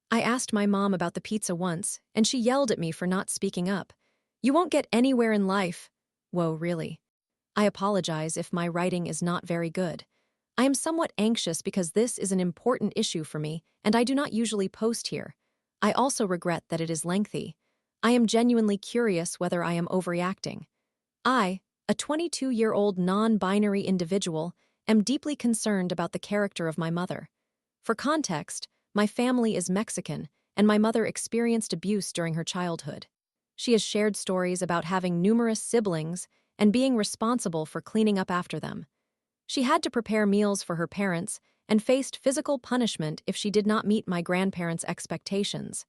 I asked my mom about the pizza once, and she yelled at me for not speaking up. You won't get anywhere in life. Whoa, really? I apologize if my writing is not very good. I am somewhat anxious because this is an important issue for me, and I do not usually post here. I also regret that it is lengthy. I am genuinely curious whether I am overreacting. I, a 22-year-old non-binary individual, am deeply concerned about the character of my mother. For context, my family is Mexican, and my mother experienced abuse during her childhood. She has shared stories about having numerous siblings and being responsible for cleaning up after them. She had to prepare meals for her parents and faced physical punishment if she did not meet my grandparents' expectations.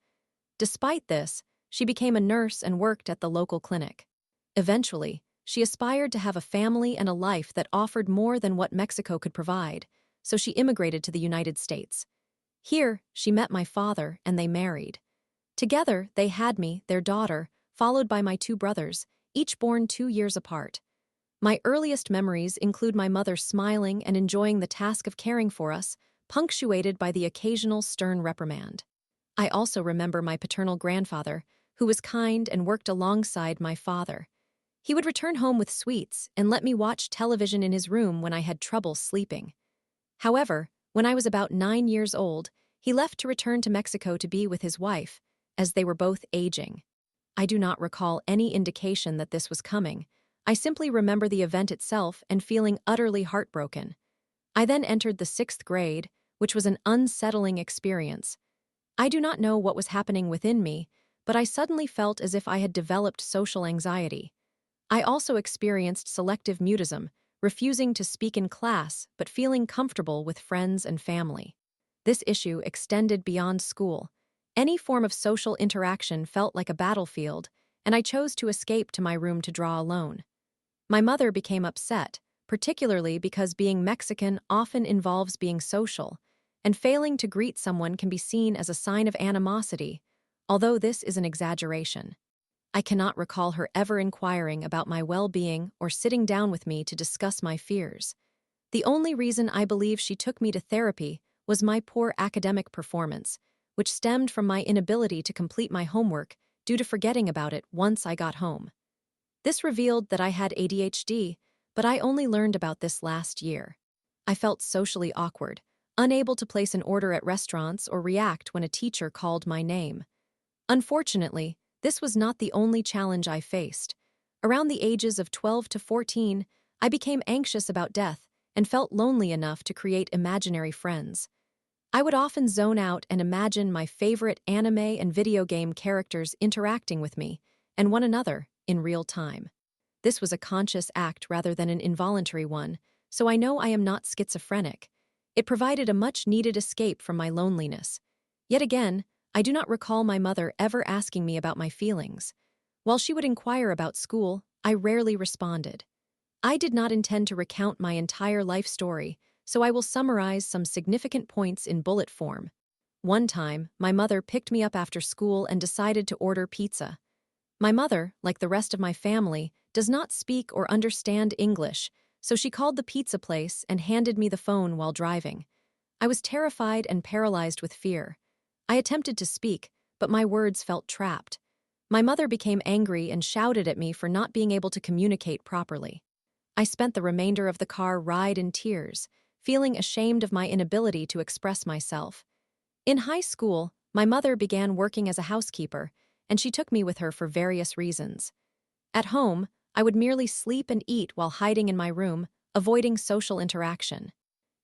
Despite this, she became a nurse and worked at the local clinic. Eventually, she aspired to have a family and a life that offered more than what Mexico could provide, so she immigrated to the United States. Here, she met my father and they married. Together, they had me, their daughter, followed by my two brothers, each born 2 years apart. My earliest memories include my mother smiling and enjoying the task of caring for us, punctuated by the occasional stern reprimand. I also remember my paternal grandfather, who was kind and worked alongside my father. He would return home with sweets and let me watch television in his room when I had trouble sleeping. However, when I was about 9 years old, he left to return to Mexico to be with his wife, as they were both aging. I do not recall any indication that this was coming. I simply remember the event itself and feeling utterly heartbroken. I then entered the 6th grade, which was an unsettling experience. I do not know what was happening within me, but I suddenly felt as if I had developed social anxiety. I also experienced selective mutism, refusing to speak in class but feeling comfortable with friends and family. This issue extended beyond school. Any form of social interaction felt like a battlefield, and I chose to escape to my room to draw alone. My mother became upset, particularly because being Mexican often involves being social, and failing to greet someone can be seen as a sign of animosity, although this is an exaggeration. I cannot recall her ever inquiring about my well-being or sitting down with me to discuss my fears. The only reason I believe she took me to therapy was my poor academic performance, which stemmed from my inability to complete my homework due to forgetting about it once I got home. This revealed that I had ADHD, but I only learned about this last year. I felt socially awkward, unable to place an order at restaurants or react when a teacher called my name. Unfortunately, this was not the only challenge I faced. Around the ages of 12 to 14, I became anxious about death and felt lonely enough to create imaginary friends. I would often zone out and imagine my favorite anime and video game characters interacting with me and one another in real time. This was a conscious act rather than an involuntary one, so I know I am not schizophrenic. It provided a much-needed escape from my loneliness. Yet again, I do not recall my mother ever asking me about my feelings. While she would inquire about school, I rarely responded. I did not intend to recount my entire life story, so I will summarize some significant points in bullet form. One time, my mother picked me up after school and decided to order pizza. My mother, like the rest of my family, does not speak or understand English, so she called the pizza place and handed me the phone while driving. I was terrified and paralyzed with fear. I attempted to speak, but my words felt trapped. My mother became angry and shouted at me for not being able to communicate properly. I spent the remainder of the car ride in tears, feeling ashamed of my inability to express myself. In high school, my mother began working as a housekeeper, and she took me with her for various reasons. At home, I would merely sleep and eat while hiding in my room, avoiding social interaction.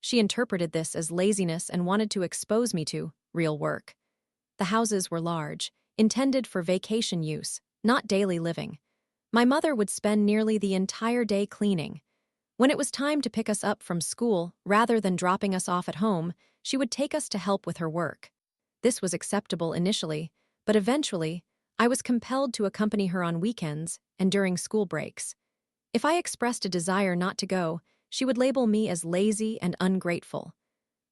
She interpreted this as laziness and wanted to expose me to real work. The houses were large, intended for vacation use, not daily living. My mother would spend nearly the entire day cleaning. When it was time to pick us up from school, rather than dropping us off at home, she would take us to help with her work. This was acceptable initially, but eventually, I was compelled to accompany her on weekends and during school breaks. If I expressed a desire not to go, she would label me as lazy and ungrateful.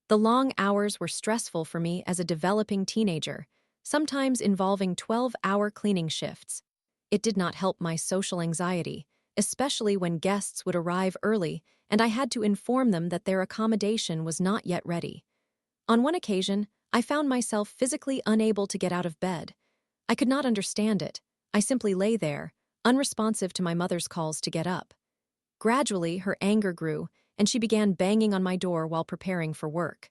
The long hours were stressful for me as a developing teenager, sometimes involving 12-hour cleaning shifts. It did not help my social anxiety, especially when guests would arrive early and I had to inform them that their accommodation was not yet ready. On one occasion, I found myself physically unable to get out of bed. I could not understand it. I simply lay there, unresponsive to my mother's calls to get up. Gradually, her anger grew, and she began banging on my door while preparing for work.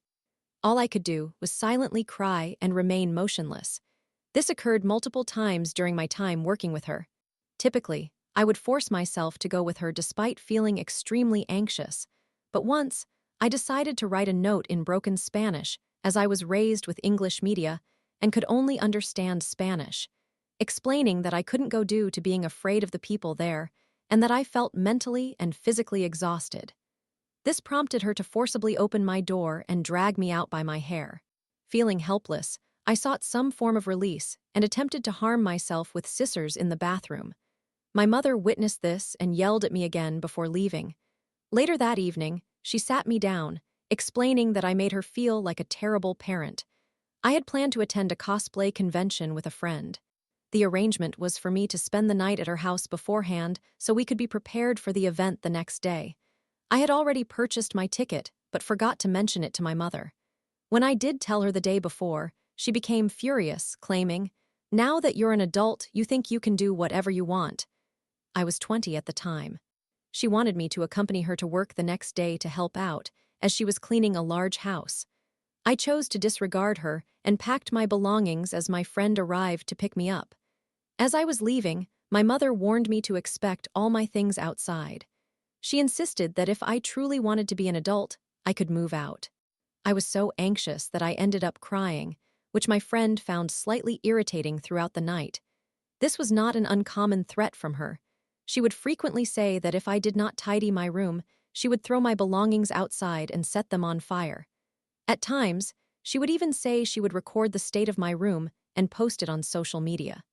All I could do was silently cry and remain motionless. This occurred multiple times during my time working with her. Typically, I would force myself to go with her despite feeling extremely anxious. But once, I decided to write a note in broken Spanish, as I was raised with English media and could only understand Spanish, explaining that I couldn't go due to being afraid of the people there and that I felt mentally and physically exhausted. This prompted her to forcibly open my door and drag me out by my hair. Feeling helpless, I sought some form of release and attempted to harm myself with scissors in the bathroom. My mother witnessed this and yelled at me again before leaving. Later that evening, she sat me down, explaining that I made her feel like a terrible parent. I had planned to attend a cosplay convention with a friend. The arrangement was for me to spend the night at her house beforehand so we could be prepared for the event the next day. I had already purchased my ticket, but forgot to mention it to my mother. When I did tell her the day before, she became furious, claiming, "Now that you're an adult, you think you can do whatever you want." I was 20 at the time. She wanted me to accompany her to work the next day to help out, as she was cleaning a large house. I chose to disregard her and packed my belongings as my friend arrived to pick me up. As I was leaving, my mother warned me to expect all my things outside. She insisted that if I truly wanted to be an adult, I could move out. I was so anxious that I ended up crying, which my friend found slightly irritating throughout the night. This was not an uncommon threat from her. She would frequently say that if I did not tidy my room, she would throw my belongings outside and set them on fire. At times, she would even say she would record the state of my room and post it on social media.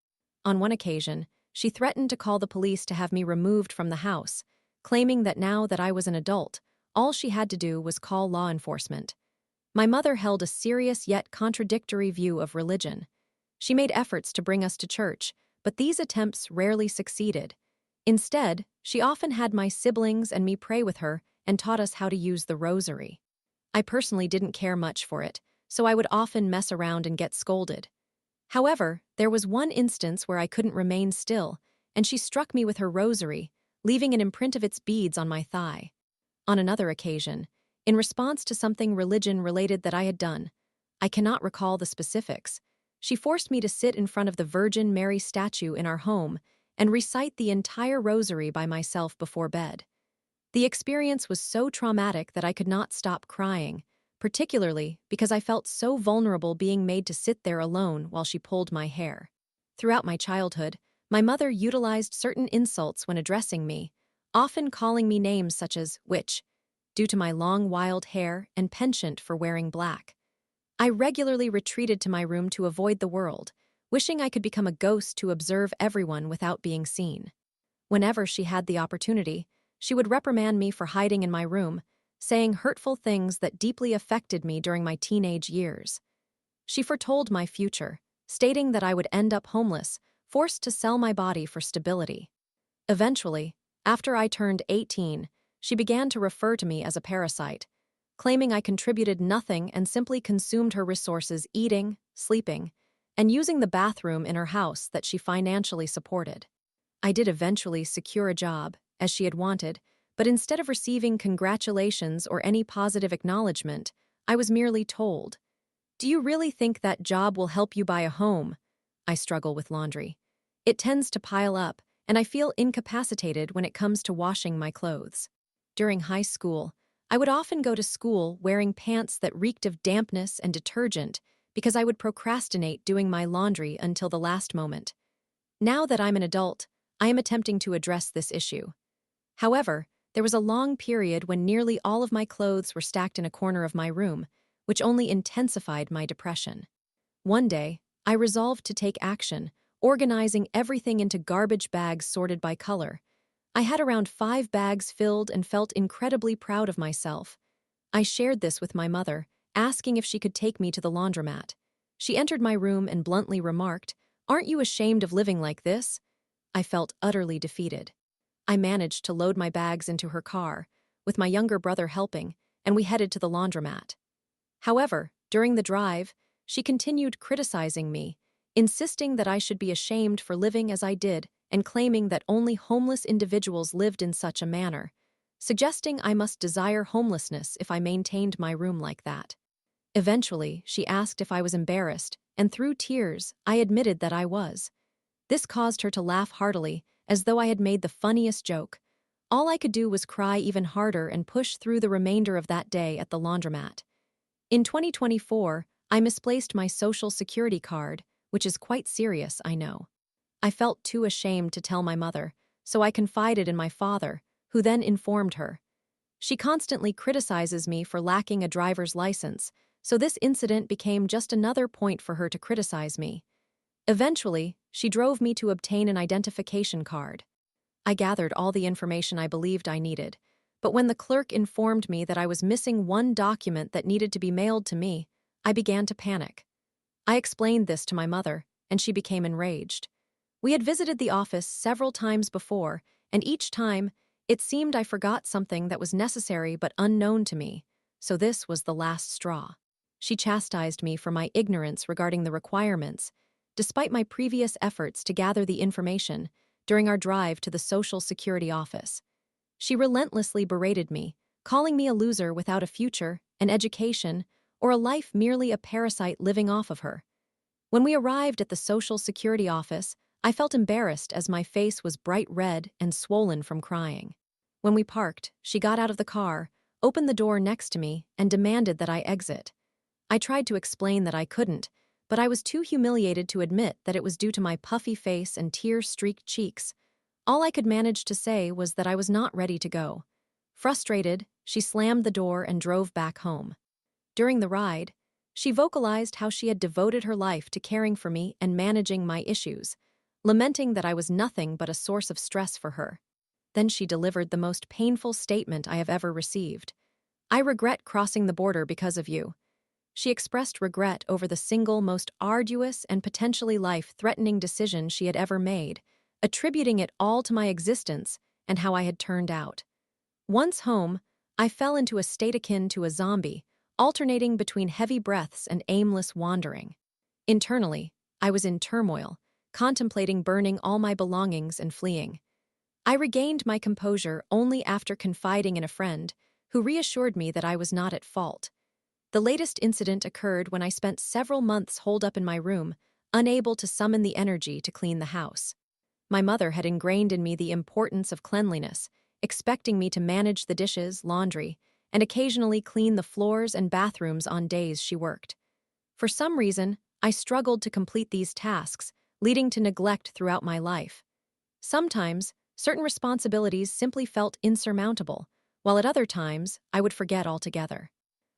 On one occasion, she threatened to call the police to have me removed from the house, claiming that now that I was an adult, all she had to do was call law enforcement. My mother held a serious yet contradictory view of religion. She made efforts to bring us to church, but these attempts rarely succeeded. Instead, she often had my siblings and me pray with her and taught us how to use the rosary. I personally didn't care much for it, so I would often mess around and get scolded. However, there was one instance where I couldn't remain still, and she struck me with her rosary, leaving an imprint of its beads on my thigh. On another occasion, in response to something religion-related that I had done, I cannot recall the specifics, she forced me to sit in front of the Virgin Mary statue in our home and recite the entire rosary by myself before bed. The experience was so traumatic that I could not stop crying, particularly because I felt so vulnerable being made to sit there alone while she pulled my hair. Throughout my childhood, my mother utilized certain insults when addressing me, often calling me names such as witch, due to my long wild hair and penchant for wearing black. I regularly retreated to my room to avoid the world, wishing I could become a ghost to observe everyone without being seen. Whenever she had the opportunity, she would reprimand me for hiding in my room, saying hurtful things that deeply affected me during my teenage years. She foretold my future, stating that I would end up homeless, forced to sell my body for stability. Eventually, after I turned 18, she began to refer to me as a parasite, claiming I contributed nothing and simply consumed her resources eating, sleeping, and using the bathroom in her house that she financially supported. I did eventually secure a job, as she had wanted, but instead of receiving congratulations or any positive acknowledgement, I was merely told, "Do you really think that job will help you buy a home?" I struggle with laundry. It tends to pile up, and I feel incapacitated when it comes to washing my clothes. During high school, I would often go to school wearing pants that reeked of dampness and detergent because I would procrastinate doing my laundry until the last moment. Now that I'm an adult, I am attempting to address this issue. However, there was a long period when nearly all of my clothes were stacked in a corner of my room, which only intensified my depression. One day, I resolved to take action, organizing everything into garbage bags sorted by color. I had around 5 bags filled and felt incredibly proud of myself. I shared this with my mother, asking if she could take me to the laundromat. She entered my room and bluntly remarked, "Aren't you ashamed of living like this?" I felt utterly defeated. I managed to load my bags into her car, with my younger brother helping, and we headed to the laundromat. However, during the drive, she continued criticizing me, insisting that I should be ashamed for living as I did and claiming that only homeless individuals lived in such a manner, suggesting I must desire homelessness if I maintained my room like that. Eventually, she asked if I was embarrassed, and through tears, I admitted that I was. This caused her to laugh heartily, as though I had made the funniest joke. All I could do was cry even harder and push through the remainder of that day at the laundromat. In 2024, I misplaced my social security card, which is quite serious, I know. I felt too ashamed to tell my mother, so I confided in my father, who then informed her. She constantly criticizes me for lacking a driver's license, so this incident became just another point for her to criticize me. Eventually, she drove me to obtain an identification card. I gathered all the information I believed I needed, but when the clerk informed me that I was missing one document that needed to be mailed to me, I began to panic. I explained this to my mother, and she became enraged. We had visited the office several times before, and each time, it seemed I forgot something that was necessary but unknown to me, so this was the last straw. She chastised me for my ignorance regarding the requirements, despite my previous efforts to gather the information during our drive to the Social Security office. She relentlessly berated me, calling me a loser without a future, an education, or a life merely a parasite living off of her. When we arrived at the Social Security office, I felt embarrassed as my face was bright red and swollen from crying. When we parked, she got out of the car, opened the door next to me, and demanded that I exit. I tried to explain that I couldn't, but I was too humiliated to admit that it was due to my puffy face and tear-streaked cheeks. All I could manage to say was that I was not ready to go. Frustrated, she slammed the door and drove back home. During the ride, she vocalized how she had devoted her life to caring for me and managing my issues, lamenting that I was nothing but a source of stress for her. Then she delivered the most painful statement I have ever received. "I regret crossing the border because of you." She expressed regret over the single most arduous and potentially life-threatening decision she had ever made, attributing it all to my existence and how I had turned out. Once home, I fell into a state akin to a zombie, alternating between heavy breaths and aimless wandering. Internally, I was in turmoil, contemplating burning all my belongings and fleeing. I regained my composure only after confiding in a friend, who reassured me that I was not at fault. The latest incident occurred when I spent several months holed up in my room, unable to summon the energy to clean the house. My mother had ingrained in me the importance of cleanliness, expecting me to manage the dishes, laundry, and occasionally clean the floors and bathrooms on days she worked. For some reason, I struggled to complete these tasks, leading to neglect throughout my life. Sometimes, certain responsibilities simply felt insurmountable, while at other times, I would forget altogether.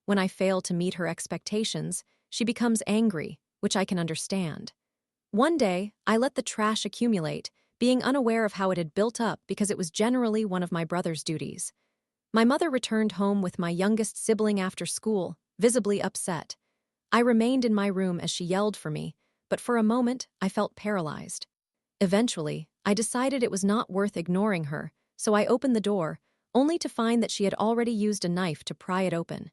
When I fail to meet her expectations, she becomes angry, which I can understand. One day, I let the trash accumulate, being unaware of how it had built up because it was generally one of my brother's duties. My mother returned home with my youngest sibling after school, visibly upset. I remained in my room as she yelled for me, but for a moment, I felt paralyzed. Eventually, I decided it was not worth ignoring her, so I opened the door, only to find that she had already used a knife to pry it open.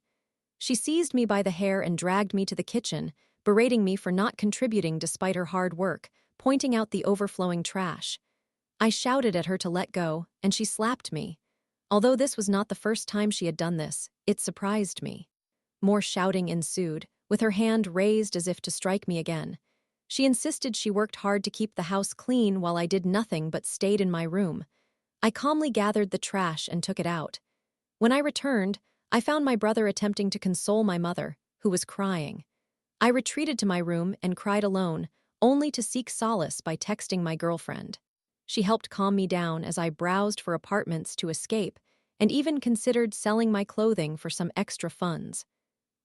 She seized me by the hair and dragged me to the kitchen, berating me for not contributing despite her hard work, pointing out the overflowing trash. I shouted at her to let go, and she slapped me. Although this was not the first time she had done this, it surprised me. More shouting ensued, with her hand raised as if to strike me again. She insisted she worked hard to keep the house clean while I did nothing but stayed in my room. I calmly gathered the trash and took it out. When I returned, I found my brother attempting to console my mother, who was crying. I retreated to my room and cried alone, only to seek solace by texting my girlfriend. She helped calm me down as I browsed for apartments to escape and even considered selling my clothing for some extra funds.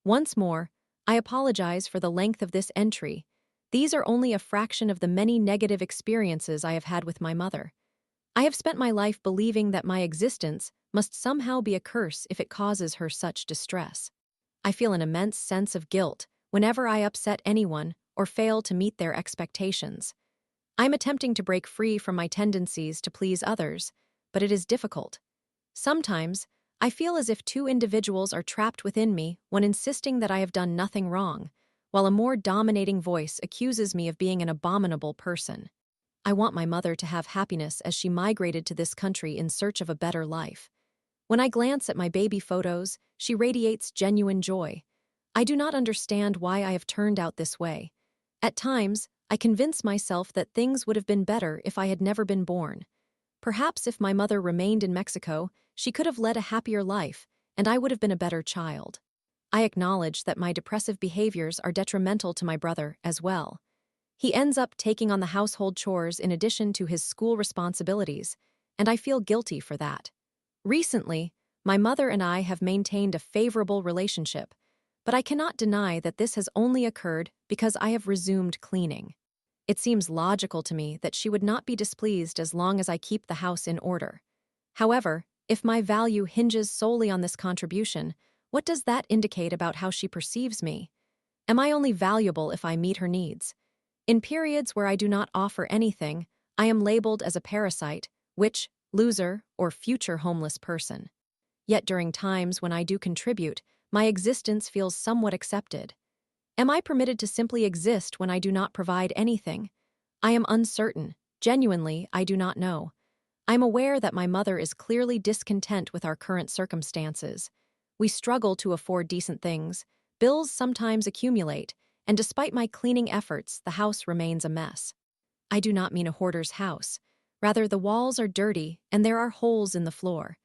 Once more, I apologize for the length of this entry. These are only a fraction of the many negative experiences I have had with my mother. I have spent my life believing that my existence must somehow be a curse if it causes her such distress. I feel an immense sense of guilt whenever I upset anyone or fail to meet their expectations. I'm attempting to break free from my tendencies to please others, but it is difficult. Sometimes, I feel as if two individuals are trapped within me when insisting that I have done nothing wrong, while a more dominating voice accuses me of being an abominable person. I want my mother to have happiness as she migrated to this country in search of a better life. When I glance at my baby photos, she radiates genuine joy. I do not understand why I have turned out this way. At times, I convince myself that things would have been better if I had never been born. Perhaps if my mother remained in Mexico, she could have led a happier life, and I would have been a better child. I acknowledge that my depressive behaviors are detrimental to my brother as well. He ends up taking on the household chores in addition to his school responsibilities, and I feel guilty for that. Recently, my mother and I have maintained a favorable relationship, but I cannot deny that this has only occurred because I have resumed cleaning. It seems logical to me that she would not be displeased as long as I keep the house in order. However, if my value hinges solely on this contribution, what does that indicate about how she perceives me? Am I only valuable if I meet her needs? In periods where I do not offer anything, I am labeled as a parasite, witch, loser, or future homeless person. Yet during times when I do contribute, my existence feels somewhat accepted. Am I permitted to simply exist when I do not provide anything? I am uncertain. Genuinely, I do not know. I am aware that my mother is clearly discontent with our current circumstances. We struggle to afford decent things, bills sometimes accumulate, and despite my cleaning efforts, the house remains a mess. I do not mean a hoarder's house. Rather, the walls are dirty and there are holes in the floor.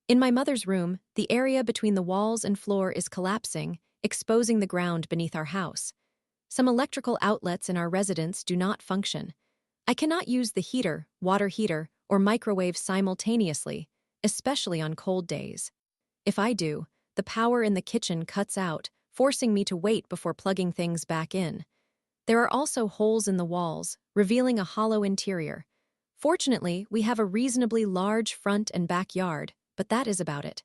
In my mother's room, the area between the walls and floor is collapsing, exposing the ground beneath our house. Some electrical outlets in our residence do not function. I cannot use the heater, water heater, or microwave simultaneously, especially on cold days. If I do, the power in the kitchen cuts out, forcing me to wait before plugging things back in. There are also holes in the walls, revealing a hollow interior. Fortunately, we have a reasonably large front and backyard, but that is about it.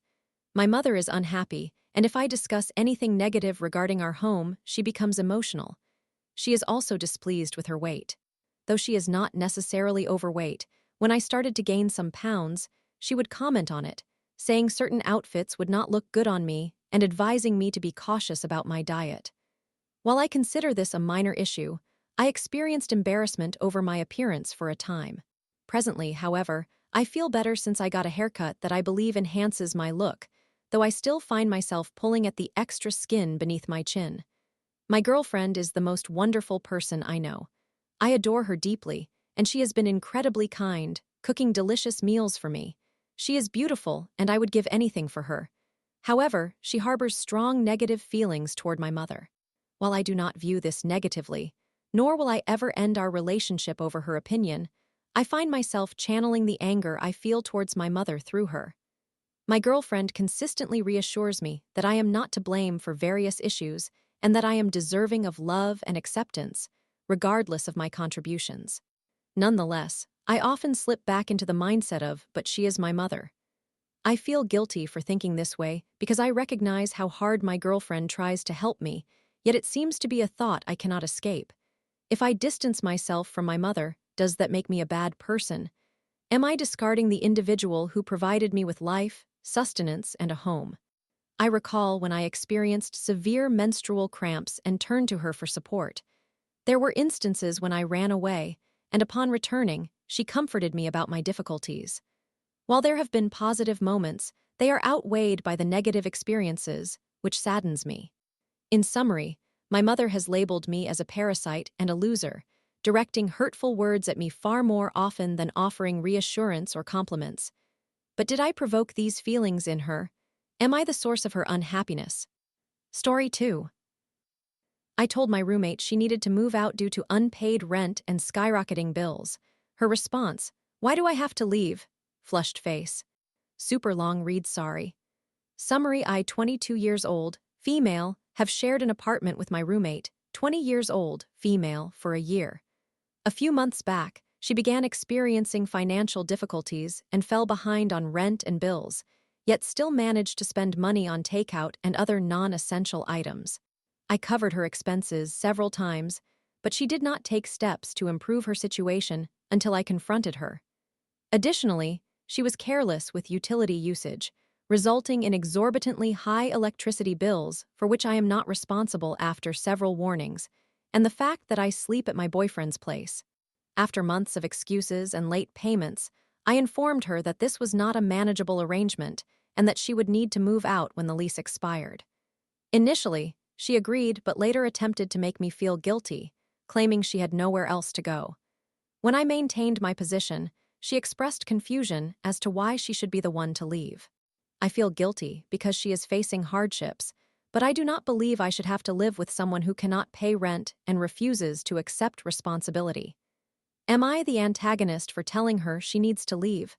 My mother is unhappy, and if I discuss anything negative regarding our home, she becomes emotional. She is also displeased with her weight. Though she is not necessarily overweight, when I started to gain some pounds, she would comment on it, saying certain outfits would not look good on me and advising me to be cautious about my diet. While I consider this a minor issue, I experienced embarrassment over my appearance for a time. Presently, however, I feel better since I got a haircut that I believe enhances my look, though I still find myself pulling at the extra skin beneath my chin. My girlfriend is the most wonderful person I know. I adore her deeply, and she has been incredibly kind, cooking delicious meals for me. She is beautiful, and I would give anything for her. However, she harbors strong negative feelings toward my mother. While I do not view this negatively, nor will I ever end our relationship over her opinion, I find myself channeling the anger I feel towards my mother through her. My girlfriend consistently reassures me that I am not to blame for various issues and that I am deserving of love and acceptance, regardless of my contributions. Nonetheless, I often slip back into the mindset of, but she is my mother. I feel guilty for thinking this way because I recognize how hard my girlfriend tries to help me, yet it seems to be a thought I cannot escape. If I distance myself from my mother, does that make me a bad person? Am I discarding the individual who provided me with life, sustenance, and a home? I recall when I experienced severe menstrual cramps and turned to her for support. There were instances when I ran away, and upon returning, she comforted me about my difficulties. While there have been positive moments, they are outweighed by the negative experiences, which saddens me. In summary, my mother has labeled me as a parasite and a loser, directing hurtful words at me far more often than offering reassurance or compliments. But did I provoke these feelings in her? Am I the source of her unhappiness? Story 2. I told my roommate she needed to move out due to unpaid rent and skyrocketing bills. Her response, "Why do I have to leave?" Flushed face. Super long read sorry. Summary: I, 22 years old, female, have shared an apartment with my roommate, 20 years old, female, for a year. A few months back, she began experiencing financial difficulties and fell behind on rent and bills, yet still managed to spend money on takeout and other non-essential items. I covered her expenses several times, but she did not take steps to improve her situation until I confronted her. Additionally, she was careless with utility usage, resulting in exorbitantly high electricity bills for which I am not responsible after several warnings, and the fact that I sleep at my boyfriend's place. After months of excuses and late payments, I informed her that this was not a manageable arrangement and that she would need to move out when the lease expired. Initially, she agreed but later attempted to make me feel guilty, claiming she had nowhere else to go. When I maintained my position, she expressed confusion as to why she should be the one to leave. I feel guilty because she is facing hardships, but I do not believe I should have to live with someone who cannot pay rent and refuses to accept responsibility. Am I the antagonist for telling her she needs to leave?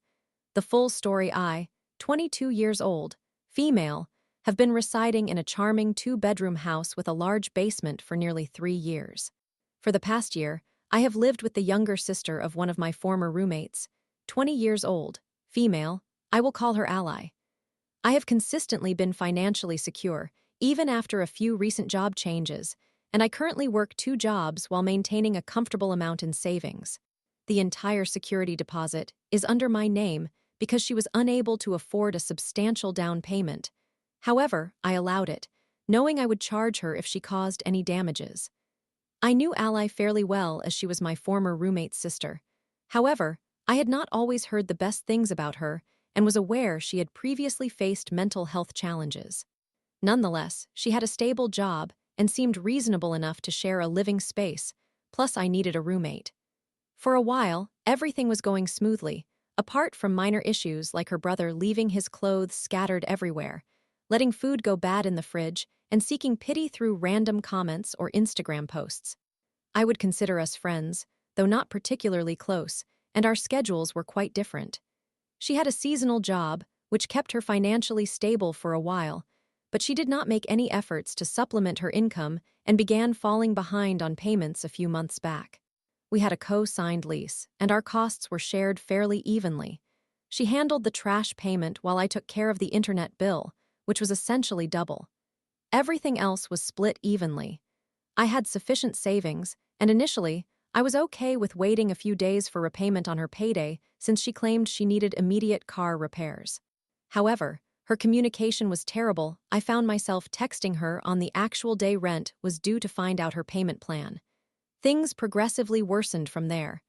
The full story: I, 22 years old, female, have been residing in a charming 2-bedroom house with a large basement for nearly 3 years. For the past year, I have lived with the younger sister of one of my former roommates, 20 years old, female, I will call her Ally. I have consistently been financially secure, even after a few recent job changes, and I currently work 2 jobs while maintaining a comfortable amount in savings. The entire security deposit is under my name because she was unable to afford a substantial down payment. However, I allowed it, knowing I would charge her if she caused any damages. I knew Ally fairly well as she was my former roommate's sister. However, I had not always heard the best things about her and was aware she had previously faced mental health challenges. Nonetheless, she had a stable job and seemed reasonable enough to share a living space, plus I needed a roommate. For a while, everything was going smoothly, apart from minor issues like her brother leaving his clothes scattered everywhere, letting food go bad in the fridge, and seeking pity through random comments or Instagram posts. I would consider us friends, though not particularly close, and our schedules were quite different. She had a seasonal job, which kept her financially stable for a while, but she did not make any efforts to supplement her income and began falling behind on payments a few months back. We had a co-signed lease, and our costs were shared fairly evenly. She handled the trash payment while I took care of the internet bill, which was essentially double. Everything else was split evenly. I had sufficient savings, and initially, I was okay with waiting a few days for repayment on her payday since she claimed she needed immediate car repairs. However, her communication was terrible. I found myself texting her on the actual day rent was due to find out her payment plan. Things progressively worsened from there.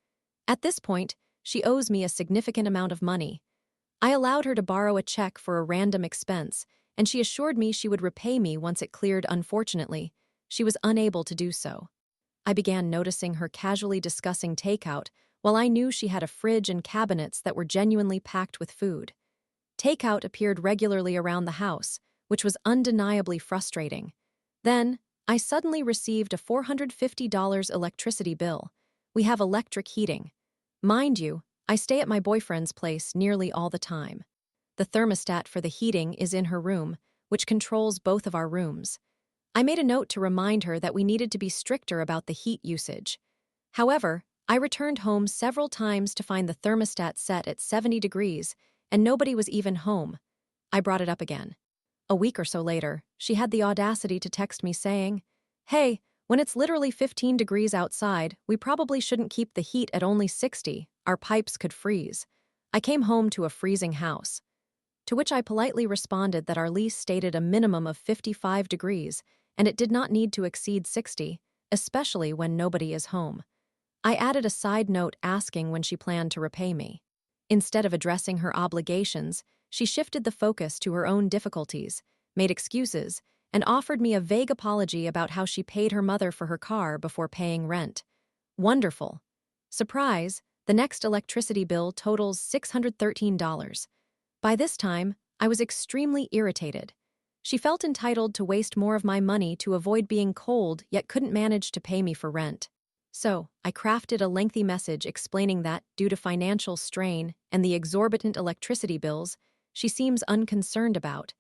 At this point, she owes me a significant amount of money. I allowed her to borrow a check for a random expense, and she assured me she would repay me once it cleared. Unfortunately, she was unable to do so. I began noticing her casually discussing takeout, while I knew she had a fridge and cabinets that were genuinely packed with food. Takeout appeared regularly around the house, which was undeniably frustrating. Then, I suddenly received a $450 electricity bill. We have electric heating. Mind you, I stay at my boyfriend's place nearly all the time. The thermostat for the heating is in her room, which controls both of our rooms. I made a note to remind her that we needed to be stricter about the heat usage. However, I returned home several times to find the thermostat set at 70 degrees, and nobody was even home. I brought it up again. A week or so later, she had the audacity to text me saying, "Hey, when it's literally 15 degrees outside, we probably shouldn't keep the heat at only 60, our pipes could freeze." I came home to a freezing house. To which I politely responded that our lease stated a minimum of 55 degrees, and it did not need to exceed 60, especially when nobody is home. I added a side note asking when she planned to repay me. Instead of addressing her obligations, she shifted the focus to her own difficulties, made excuses, and offered me a vague apology about how she paid her mother for her car before paying rent. Wonderful. Surprise, the next electricity bill totals $613. By this time, I was extremely irritated. She felt entitled to waste more of my money to avoid being cold, yet couldn't manage to pay me for rent. So, I crafted a lengthy message explaining that, due to financial strain and the exorbitant electricity bills she seems unconcerned about,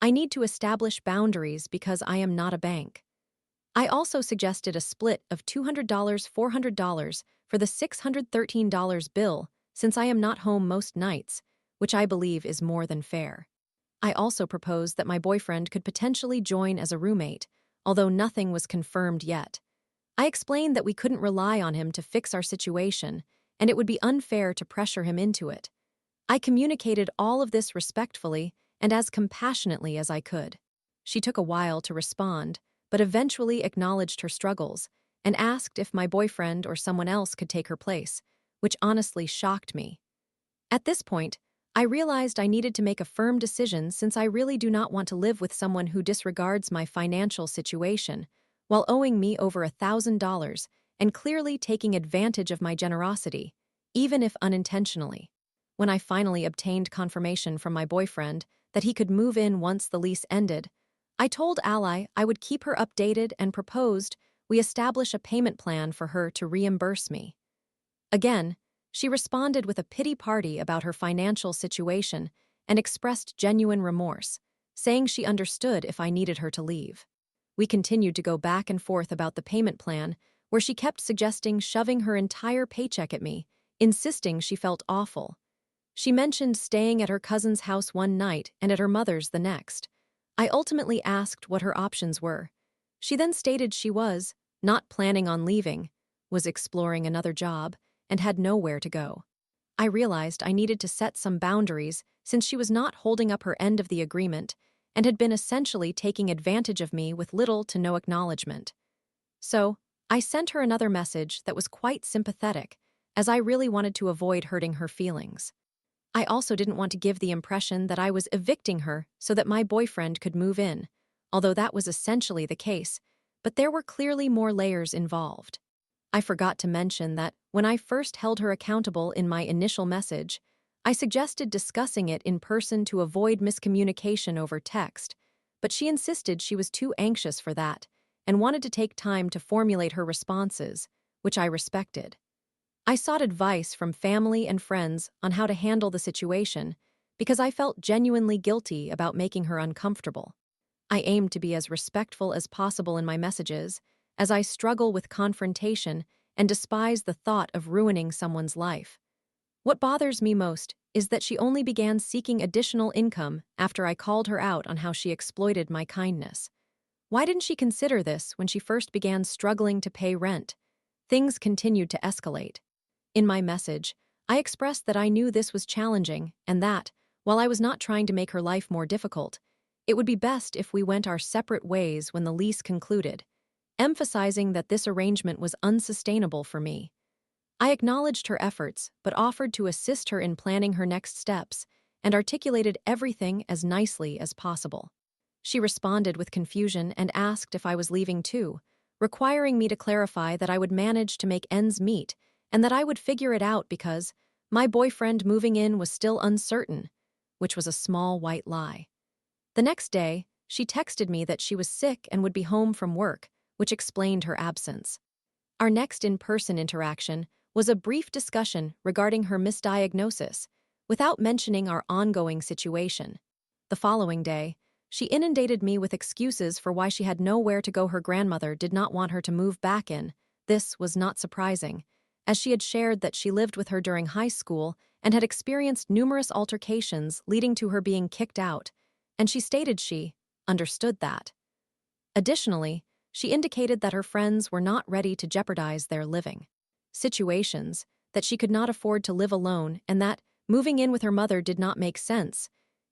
I need to establish boundaries because I am not a bank. I also suggested a split of $200, $400 for the $613 bill since I am not home most nights, which I believe is more than fair. I also proposed that my boyfriend could potentially join as a roommate, although nothing was confirmed yet. I explained that we couldn't rely on him to fix our situation, and it would be unfair to pressure him into it. I communicated all of this respectfully and as compassionately as I could. She took a while to respond, but eventually acknowledged her struggles and asked if my boyfriend or someone else could take her place, which honestly shocked me. At this point, I realized I needed to make a firm decision since I really do not want to live with someone who disregards my financial situation while owing me over $1,000 and clearly taking advantage of my generosity, even if unintentionally. When I finally obtained confirmation from my boyfriend that he could move in once the lease ended, I told Ally I would keep her updated and proposed we establish a payment plan for her to reimburse me. Again, she responded with a pity party about her financial situation and expressed genuine remorse, saying she understood if I needed her to leave. We continued to go back and forth about the payment plan, where she kept suggesting shoving her entire paycheck at me, insisting she felt awful. She mentioned staying at her cousin's house one night and at her mother's the next. I ultimately asked what her options were. She then stated she was not planning on leaving, was exploring another job, and had nowhere to go. I realized I needed to set some boundaries since she was not holding up her end of the agreement and had been essentially taking advantage of me with little to no acknowledgement. So, I sent her another message that was quite sympathetic, as I really wanted to avoid hurting her feelings. I also didn't want to give the impression that I was evicting her so that my boyfriend could move in, although that was essentially the case, but there were clearly more layers involved. I forgot to mention that when I first held her accountable in my initial message, I suggested discussing it in person to avoid miscommunication over text, but she insisted she was too anxious for that and wanted to take time to formulate her responses, which I respected. I sought advice from family and friends on how to handle the situation because I felt genuinely guilty about making her uncomfortable. I aimed to be as respectful as possible in my messages, as I struggle with confrontation and despise the thought of ruining someone's life. What bothers me most is that she only began seeking additional income after I called her out on how she exploited my kindness. Why didn't she consider this when she first began struggling to pay rent? Things continued to escalate. In my message, I expressed that I knew this was challenging and that, while I was not trying to make her life more difficult, it would be best if we went our separate ways when the lease concluded, emphasizing that this arrangement was unsustainable for me. I acknowledged her efforts, but offered to assist her in planning her next steps and articulated everything as nicely as possible. She responded with confusion and asked if I was leaving too, requiring me to clarify that I would manage to make ends meet and that I would figure it out because my boyfriend moving in was still uncertain, which was a small white lie. The next day, she texted me that she was sick and would be home from work, which explained her absence. Our next in-person interaction was a brief discussion regarding her misdiagnosis, without mentioning our ongoing situation. The following day, she inundated me with excuses for why she had nowhere to go her grandmother did not want her to move back in. This was not surprising, as she had shared that she lived with her during high school and had experienced numerous altercations leading to her being kicked out, and she stated she understood that. Additionally, she indicated that her friends were not ready to jeopardize their living situations, that she could not afford to live alone, and that moving in with her mother did not make sense,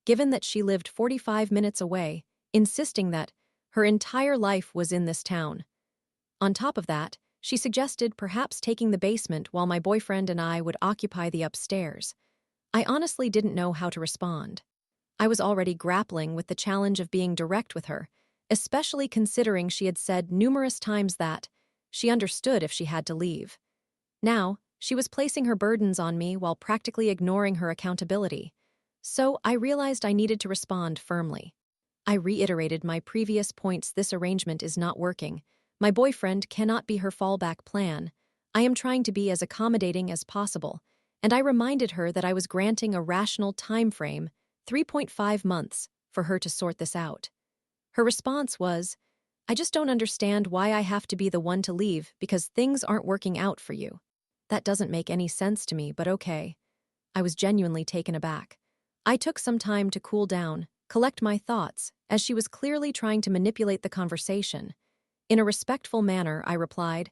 given that she lived 45 minutes away, insisting that her entire life was in this town. On top of that, she suggested perhaps taking the basement while my boyfriend and I would occupy the upstairs. I honestly didn't know how to respond. I was already grappling with the challenge of being direct with her, especially considering she had said numerous times that she understood if she had to leave. Now, she was placing her burdens on me while practically ignoring her accountability. So I realized I needed to respond firmly. I reiterated my previous points. This arrangement is not working. My boyfriend cannot be her fallback plan. I am trying to be as accommodating as possible, and I reminded her that I was granting a rational time frame, 3.5 months, for her to sort this out. Her response was, "I just don't understand why I have to be the one to leave because things aren't working out for you. That doesn't make any sense to me, but okay." I was genuinely taken aback. I took some time to cool down, collect my thoughts, as she was clearly trying to manipulate the conversation. In a respectful manner, I replied,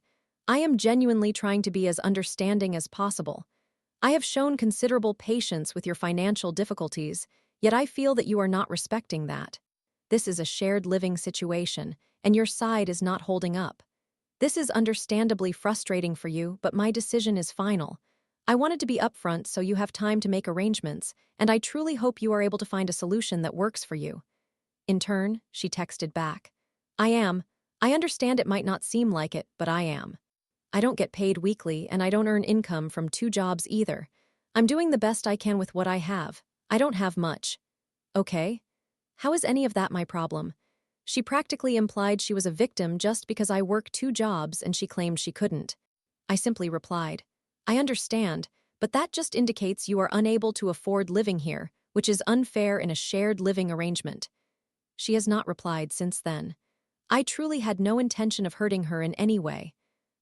"I am genuinely trying to be as understanding as possible. I have shown considerable patience with your financial difficulties, Yet I feel that you are not respecting that. This is a shared living situation, and your side is not holding up. This is understandably frustrating for you, but my decision is final. I wanted to be upfront so you have time to make arrangements, and I truly hope you are able to find a solution that works for you. In turn, she texted back. I am. I understand it might not seem like it, but I am. I don't get paid weekly, and I don't earn income from 2 jobs either. I'm doing the best I can with what I have. I don't have much. Okay? How is any of that my problem? She practically implied she was a victim just because I work 2 jobs and she claimed she couldn't. I simply replied, I understand, but that just indicates you are unable to afford living here, which is unfair in a shared living arrangement. She has not replied since then. I truly had no intention of hurting her in any way.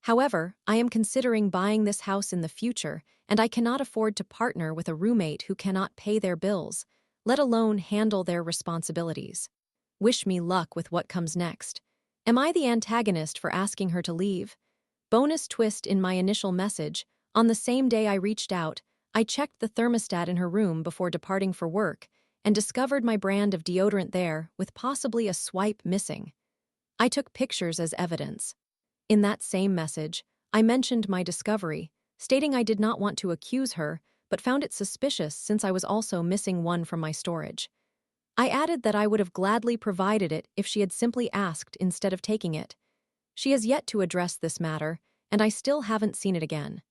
However, I am considering buying this house in the future, and I cannot afford to partner with a roommate who cannot pay their bills, let alone handle their responsibilities. Wish me luck with what comes next. Am I the antagonist for asking her to leave? Bonus twist in my initial message, on the same day I reached out, I checked the thermostat in her room before departing for work and discovered my brand of deodorant there with possibly a swipe missing. I took pictures as evidence. In that same message, I mentioned my discovery, stating I did not want to accuse her, but found it suspicious since I was also missing one from my storage. I added that I would have gladly provided it if she had simply asked instead of taking it. She has yet to address this matter, and I still haven't seen it again.